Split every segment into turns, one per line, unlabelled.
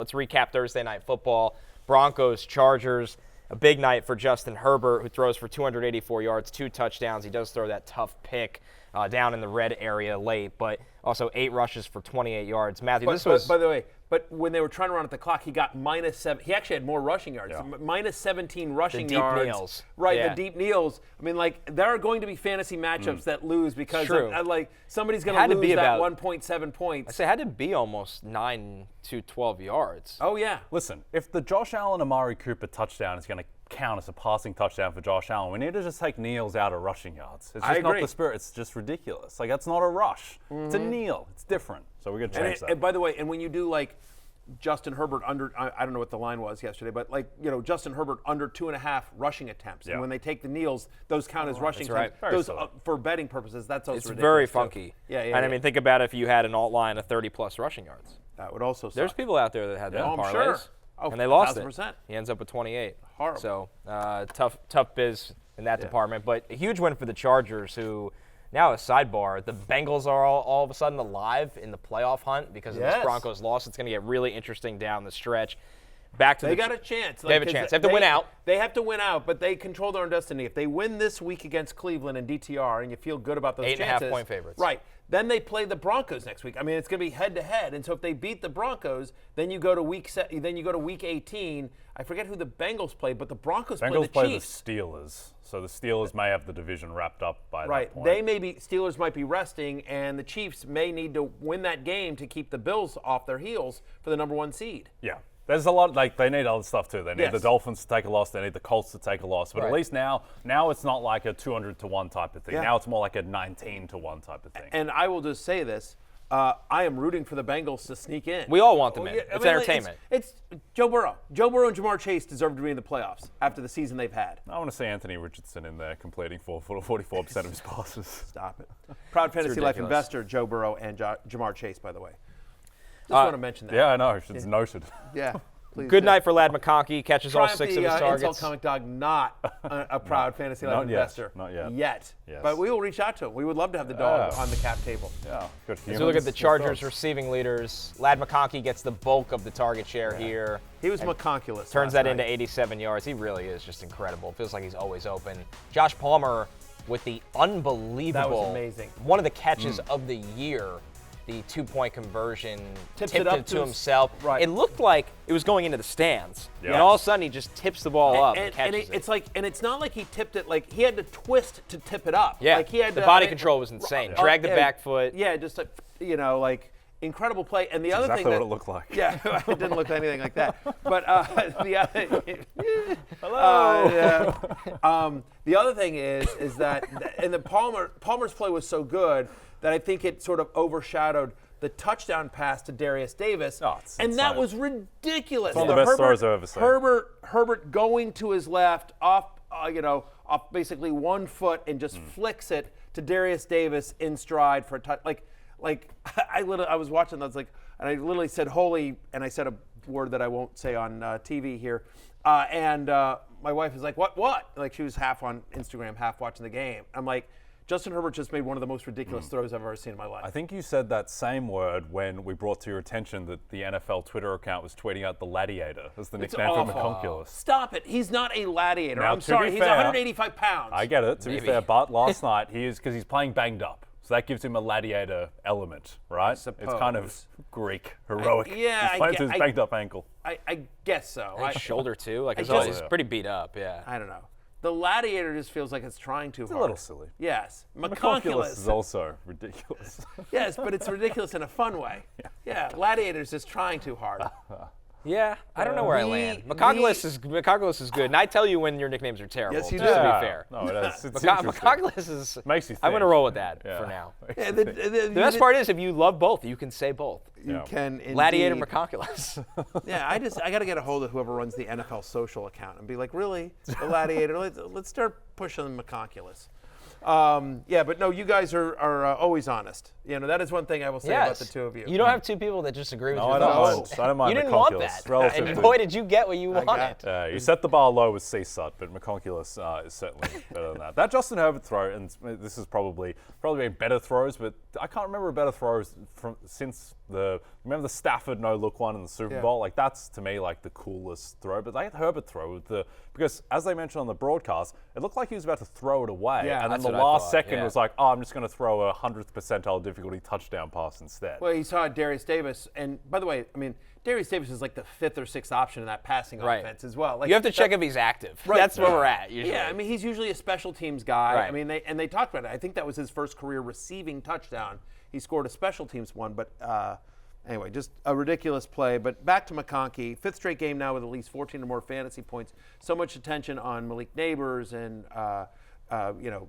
let's recap Thursday Night Football. Broncos, Chargers, a big night for Justin Herbert, who throws for 284 yards, 2 touchdowns. He does throw that tough pick down in the red area late, but also 8 rushes for 28 yards. Matthew,
by the way, but when they were trying to run at the clock, he got -7. He actually had more rushing yards, -17 rushing yards.
The deep kneels.
Right,
yeah.
the deep kneels. I mean, like, there are going to be fantasy matchups that lose because, somebody's going to lose that 1.7 points.
I say it had to be almost 9 to 12 yards.
Oh, yeah.
Listen, if the Josh Allen Amari Cooper touchdown is going to count as a passing touchdown for Josh Allen, we need to just take kneels out of rushing yards. It's just not the spirit. It's just ridiculous. Like, that's not a rush. It's a kneel. It's different. So we're going to change that.
And by the way, and when you do, like, Justin Herbert under, I don't know what the line was yesterday, but Justin Herbert under 2.5 rushing attempts. And when they take the kneels, those count as rushing attempts. Those, for betting purposes, that's also ridiculous.
It's very funky.
Yeah.
And I mean, think about if you had an alt line of 30-plus rushing yards.
That would also suck.
There's people out there that had that in parlays.
Sure.
And they lost
1,000%.
it. He ends up with 28.
Horrible.
So tough biz in that department. But a huge win for the Chargers, who now a sidebar. The Bengals are all of a sudden alive in the playoff hunt because of this Broncos loss. It's going to get really interesting down the stretch.
They got a chance.
They have a chance. They have to win out.
They have to win out, but they control their own destiny. If they win this week against Cleveland and DTR, and you feel good about those chances,
8.5-point favorites.
Right. Then they play the Broncos next week. I mean, it's going to be head-to-head. And so if they beat the Broncos, then you go to week 18. I forget who the Bengals play, but the Broncos play the Chiefs.
Play the Steelers. So the Steelers may have the division wrapped up by that point.
Steelers might be resting, and the Chiefs may need to win that game to keep the Bills off their heels for the number 1 seed.
Yeah. There's a lot, they need other stuff too. They need the Dolphins to take a loss. They need the Colts to take a loss. But at least now it's not like a 200-1 type of thing. Yeah. Now it's more like a 19-1 type of thing.
And I will just say this. I am rooting for the Bengals to sneak in.
We all want them in. It's entertainment.
It's Joe Burrow. Joe Burrow and Jamar Chase deserve to be in the playoffs after the season they've had.
I want to see Anthony Richardson in there completing 44% of his passes.
Stop it. Proud Fantasy Life investor, Joe Burrow and Jamar Chase, by the way. Just want to mention that.
Yeah, I know. It's noted.
Yeah. Please
Good night for Ladd McConkey. Catches all 6 of his targets.
Intel Comic Dog, not a proud Fantasy Life investor.
Not yet.
Yes. But we will reach out to him. We would love to have the dog on the cap table.
Yeah. Good.
As we look at the Chargers receiving leaders, Ladd McConkey gets the bulk of the target share here.
He was McConkulous.
Turns that into 87 yards. He really is just incredible. Feels like he's always open. Josh Palmer with the unbelievable.
That was amazing.
One of the catches of the year. The 2-point conversion, tipped it to himself.
Right.
It looked like it was going into the stands.
Yeah.
And all of a sudden, he just tips the ball up and catches it.
And it's not like he tipped it, like he had to twist to tip it up.
Yeah,
like he had
the body control was insane. Drag the back foot.
Yeah, just incredible play. And the other
exactly
thing
what it looked like.
Yeah, it didn't look anything like that. But the other thing is that and the Palmer's play was so good that I think it sort of overshadowed the touchdown pass to Darius Davis. And that was ridiculous.
It's one of the best throws I've ever seen.
Herbert going to his left off basically 1 foot and just flicks it to Darius Davis in stride for a touch. I was watching that, and I literally said holy, and I said a word that I won't say on TV here. And my wife is like, what? Like she was half on Instagram, half watching the game. I'm like, Justin Herbert just made one of the most ridiculous throws I've ever seen in my life.
I think you said that same word when we brought to your attention that the NFL Twitter account was tweeting out the Gladiator as the nickname for McConkulous.
Stop it. He's not a gladiator.
Now,
I'm sorry. He's 185 pounds.
I get it, to be fair. But last night, because he's playing banged up. So that gives him a gladiator element, right? It's kind of Greek, heroic. He's playing to his banged up ankle.
I guess so.
His shoulder, too. He's pretty beat up, yeah.
I don't know. The gladiator just feels like it's trying too hard.
It's a little silly.
Yes.
McConkulous is also ridiculous.
Yes, but it's ridiculous in a fun way. Yeah, gladiator's just trying too hard.
Yeah, I don't know where I land. McConkulous is good, and I tell you when your nicknames are terrible.
Yes, you do.
To be fair.
No, it's
McConkulous is.
Makes you think.
I'm going to roll with that for now.
Yeah,
the best part is if you love both, you can say both.
You can indeed.
Gladiator McConkulous.
Yeah, I got to get a hold of whoever runs the NFL social account and be like, really, Gladiator? Let's start pushing McConkulous. But no, you guys are always honest. That is one thing I will say about the two of you.
You don't have two people that just agree with your
I don't mind.
You didn't want that. And boy, did you get what you wanted.
You set the bar low with CSUT, but McConkulous is certainly better than that. That Justin Herbert throw, and this is probably been better throws, but I can't remember better throws since remember the Stafford no-look one in the Super Bowl? Like, that's, to me, like, the coolest throw. But they had Herbert throw because, as they mentioned on the broadcast, it looked like he was about to throw it away.
Yeah,
and then the last second was like, I'm just going to throw a 100th percentile difficulty touchdown pass instead.
Well, he saw Darius Davis. And, by the way, I mean, Darius Davis is like the 5th or 6th option in that passing offense as well. Like,
you have to check if he's active.
Right.
That's where we're at, usually.
Yeah, I mean, he's usually a special teams guy.
Right.
I mean, they talked about it. I think that was his first career receiving touchdown. He scored a special teams one, but anyway, just a ridiculous play. But back to McConkey, 5th straight game now with at least 14 or more fantasy points. So much attention on Malik Neighbors and Marvin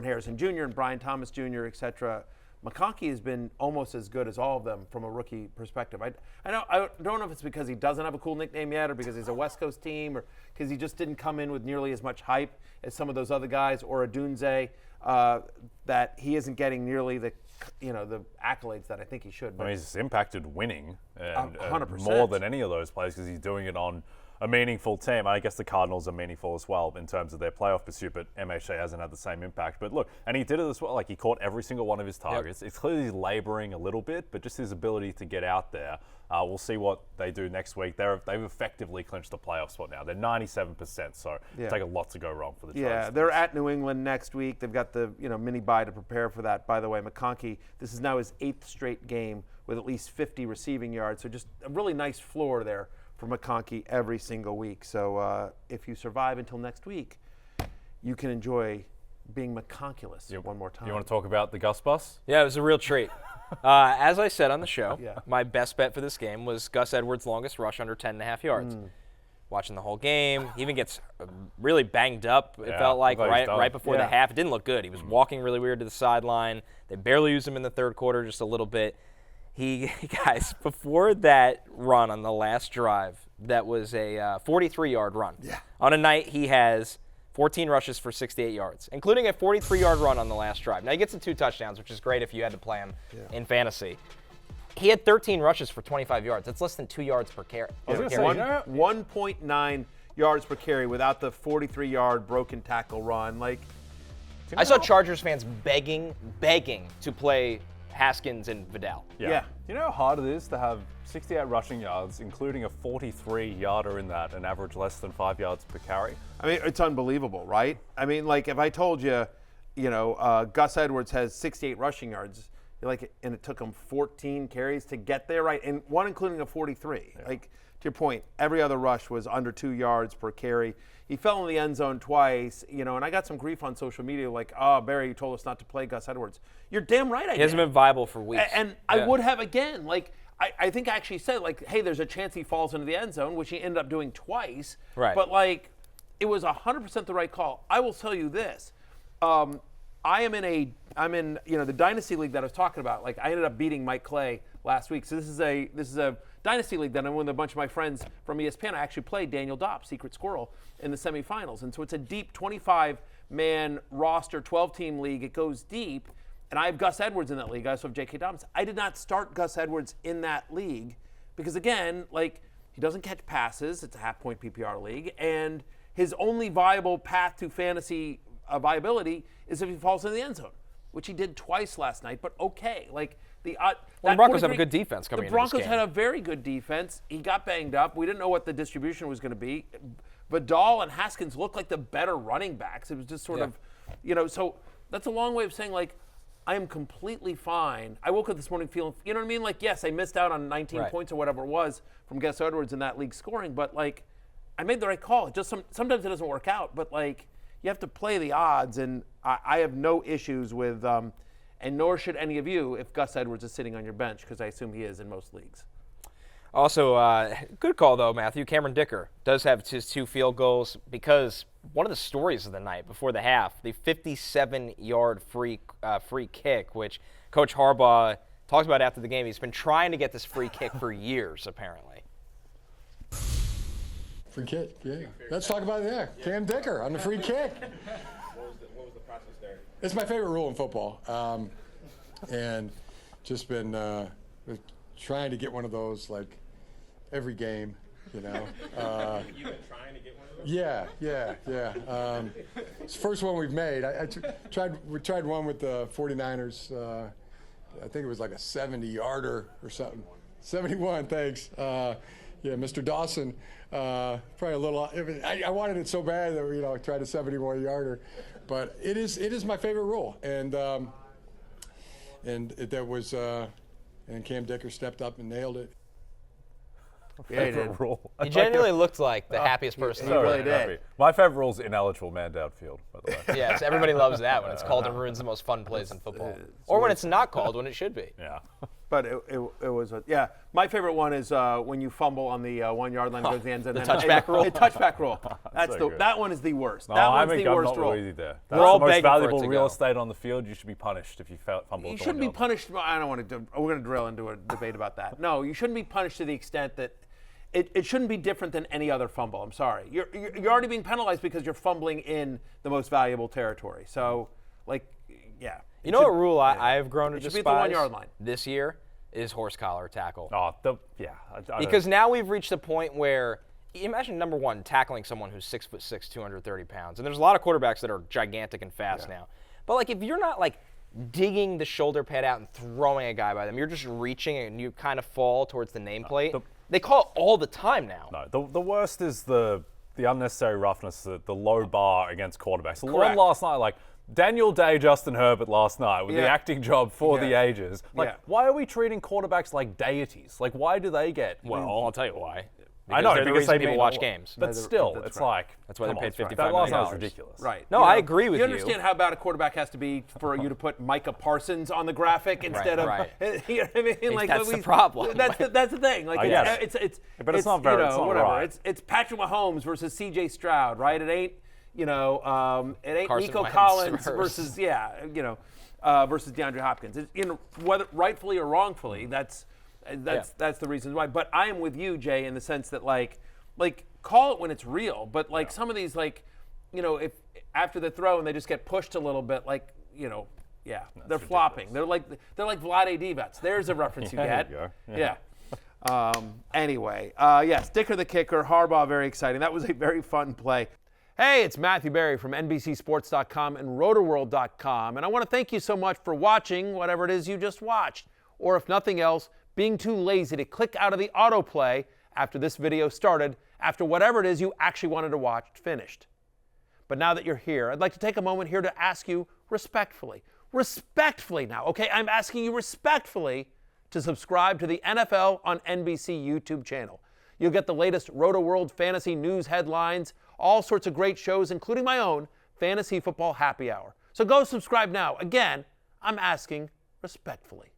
Harrison Jr. and Brian Thomas Jr., etc. McConkey has been almost as good as all of them from a rookie perspective. I don't know if it's because he doesn't have a cool nickname yet, or because he's a West Coast team, or because he just didn't come in with nearly as much hype as some of those other guys, or Adunze, that he isn't getting nearly the accolades that I think he should.
I mean, he's impacted winning and
100%.
more than any of those players because he's doing it on a meaningful team. I guess the Cardinals are meaningful as well in terms of their playoff pursuit, but MHA hasn't had the same impact. But look, and he did it as well. Like, he caught every single one of his targets. It's clearly he's laboring a little bit, but just his ability to get out there. We'll see what they do next week. They've effectively clinched the playoff spot now. They're 97%, so it'll take a lot to go wrong for the Chargers.
Yeah, they're at New England next week. They've got the mini bye to prepare for that. By the way, McConkey, this is now his 8th straight game with at least 50 receiving yards. So just a really nice floor there for McConkey every single week. So if you survive until next week, you can enjoy being McConkulous one more time.
You want to talk about the Gus bus?
Yeah, it was a real treat. As I said on the show, my best bet for this game was Gus Edwards' longest rush under 10.5 yards. Watching the whole game, he even gets really banged up, it felt like, right before the half. It didn't look good. He was walking really weird to the sideline. They barely used him in the third quarter, just a little bit. Guys, before that run on the last drive, that was a 43-yard run. Yeah. On a night, he has 14 rushes for 68 yards, including a 43-yard run on the last drive. Now, he gets the 2 touchdowns, which is great if you had to play him in fantasy. He had 13 rushes for 25 yards. That's less than 2 yards per carry.
1.9 yards per carry without the 43-yard broken tackle run. Like,
I saw Chargers fans begging to play Haskins and Vidal.
Yeah. You know how hard it is to have 68 rushing yards, including a 43-yarder in that, and average less than 5 yards per carry?
I mean, it's unbelievable, right? I mean, like, if I told you, Gus Edwards has 68 rushing yards, and it took him 14 carries to get there, right? And one including a 43. Yeah. Like, to your point, every other rush was under 2 yards per carry. He fell in the end zone twice, and I got some grief on social media, like, oh, Barry, you told us not to play Gus Edwards. You're damn right I did.
He hasn't been viable for weeks.
And I would have again. Like, I think I actually said, like, hey, there's a chance he falls into the end zone, which he ended up doing twice.
Right.
But, like, it was 100% the right call. I will tell you this. I'm in the dynasty league that I was talking about. Like, I ended up beating Mike Clay last week. So this is a dynasty league that I'm with a bunch of my friends from ESPN. I actually played Daniel Dopp, Secret Squirrel, in the semifinals. And so it's a deep 25-man roster, 12-team league. It goes deep. And I have Gus Edwards in that league. I also have J.K. Dobbins. I did not start Gus Edwards in that league because, again, like, he doesn't catch passes. It's a half-point PPR league. And his only viable path to fantasy viability is if he falls in the end zone, which he did twice last night. But okay, like, the
Broncos have a good defense coming into this game.
The Broncos had a very good defense. He got banged up. We didn't know what the distribution was going to be. Vidal and Haskins looked like the better running backs. It was just sort of, so that's a long way of saying, like, I am completely fine. I woke up this morning feeling, you know what I mean? Like, yes, I missed out on 19 points or whatever it was from Gus Edwards in that league scoring, but, like, I made the right call. It just sometimes it doesn't work out, but, like, you have to play the odds, and I have no issues with, and nor should any of you if Gus Edwards is sitting on your bench, because I assume he is in most leagues.
Also, good call, though, Matthew. Cameron Dicker does have his 2 field goals because one of the stories of the night before the half, the 57-yard free kick, which Coach Harbaugh talked about after the game. He's been trying to get this free kick for years, apparently.
Free kick, yeah. Let's talk about it, Cam Dicker on the free kick.
What was the process there?
It's my favorite rule in football. And just been trying to get one of those, like, every game,
You've been trying to get one of those?
Yeah. It's the first one we've made. We tried one with the 49ers I think it was like a 70-yarder or something. 71, thanks. Yeah, Mr. Dawson, probably a little. I wanted it so bad that I tried a 71-yarder, but it is my favorite rule, and Cam Dicker stepped up and nailed it.
Favorite rule.
He genuinely looked like the happiest person.
He really did.
My favorite rule is ineligible man downfield, by the way.
Yes, everybody loves that when it's called and ruins the most fun plays in football. Or when it's not called when it should be.
Yeah.
But it was my favorite one is when you fumble on the 1 yard line, goes to the end zone.
The touchback rule?
The touchback rule.
Good.
That one is the worst.
No,
That one's
I'm
the worst
not
rule.
with you there. That's
all
the most
begging for it
valuable
to
real
go.
estate on the field. You should be punished if you fumble.
You shouldn't be punished. I don't want to. We're going to drill into a debate about that. No, you shouldn't be punished to the extent that it shouldn't be different than any other fumble. I'm sorry. You're already being penalized because you're fumbling in the most valuable territory. So, yeah.
You know what rule I have grown to
It should
despise
be at the 1 yard line
this year is horse collar tackle.
Because
now we've reached a point where imagine number one tackling someone who's 6'6", 230 pounds, and there's a lot of quarterbacks that are gigantic and fast now. But if you're not digging the shoulder pad out and throwing a guy by them, you're just reaching and you kind of fall towards the nameplate. They call it all the time now.
No, the worst is the unnecessary roughness, the low bar against quarterbacks. The one
Correct.
last night, Daniel Day, Justin Herbert last night with the acting job for the ages. Why are we treating quarterbacks like deities? Why do they get?
Well, I'll tell you why.
I know
they're the
because
reason
they
people
mean
watch games.
But still,
that's
it's
right.
That's why they're paid $55
That last
million.
night was ridiculous.
Right.
No, I agree with you.
You understand how bad a quarterback has to be for you to put Micah Parsons on the graphic instead of.
right.
You know what I mean?
That's the problem.
That's the thing.
get it. But it's not very. It's not
whatever.
right.
It's Patrick Mahomes versus C.J. Stroud, right? It ain't. It ain't
Carson
Nico
Wentz
Collins
versus
versus DeAndre Hopkins. Whether rightfully or wrongfully, that's the reason why. But I am with you, Jay, in the sense that call it when it's real. But some of these if after the throw and they just get pushed a little bit, they're flopping. They're like Vlade Divac. There's a reference you get.
There you go.
Yeah. Anyway, yes, Dicker the kicker, Harbaugh, very exciting. That was a very fun play. Hey, it's Matthew Berry from NBCSports.com and Rotoworld.com, and I want to thank you so much for watching whatever it is you just watched, or if nothing else, being too lazy to click out of the autoplay after this video started, after whatever it is you actually wanted to watch finished. But now that you're here, I'd like to take a moment here to ask you respectfully now, okay? I'm asking you respectfully to subscribe to the NFL on NBC YouTube channel. You'll get the latest Roto-World fantasy news headlines, all sorts of great shows, including my own Fantasy Football Happy Hour. So go subscribe now. Again, I'm asking respectfully.